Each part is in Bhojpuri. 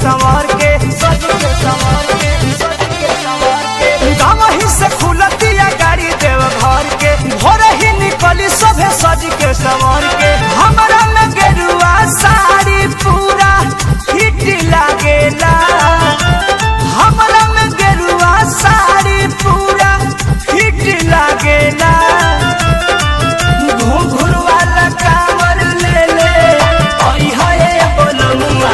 संवार के गाँव ही से खुलतिया गाड़ी देव घर के भोर ही निकली सभे सज के संवार के हमरा में गेरुआ साड़ी पूरा हिट लागेला हमरा में गेरुआ साड़ी पूरा हिट लागेला घुंघरू वाला कांवर ले ले ओई होए बोलमुआ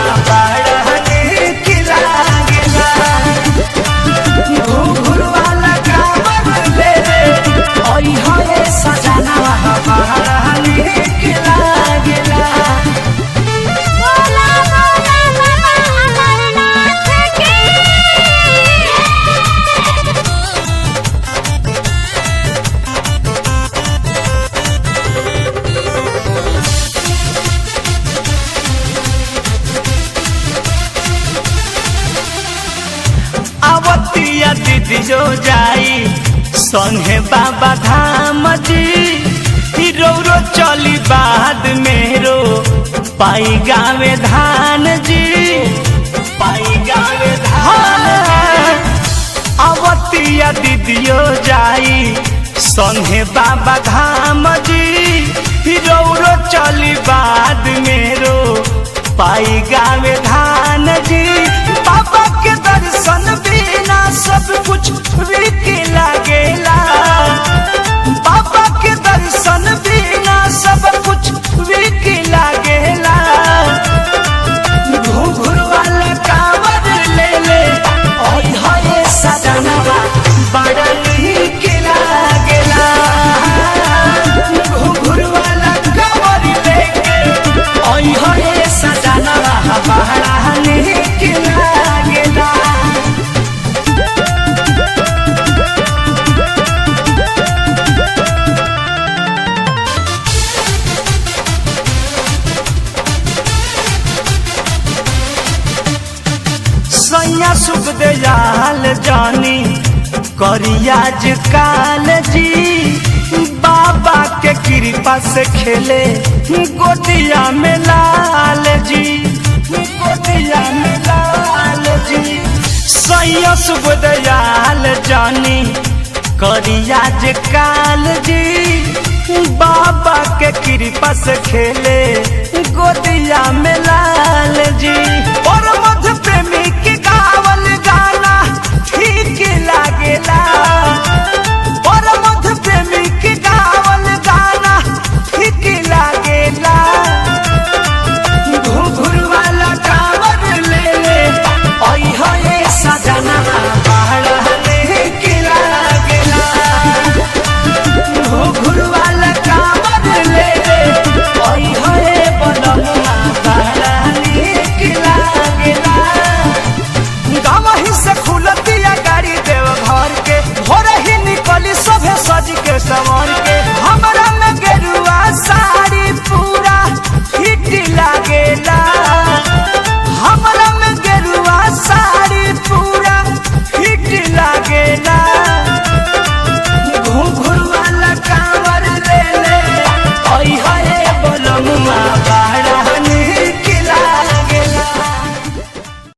आवतिया दीदी जो जाई संगे बाबा धाम जी रौरो चली बाद मेरो पाई गावे धान जी पाई गावे धान। आवतिया दीदियो जाई संगे बाबा धाम जी रौरो चली बाद मेरो पाई गावे धान जी। बाबा के दर्शन बिना सब कुछ बिक लागेला बाबा के दर्शन बिना सब कुछ बिक लागेला घुंघरू वाला कांवर ले ले ओई होए सजनवा बड़ा नीक लागेला घुंघरू वाला कांवर लेके ओई होए सजनवा बड़ा नीक लागेला। सैया सुख दयाल जानी करियाज काल जी बाबा के कृपा से खेले गोदिया में लाल जी गोदिया में लाल जी। सैया सुख दयाल जानी करियाज काल जी बाबा के कृपा से खेले गोदिया में लाल जी।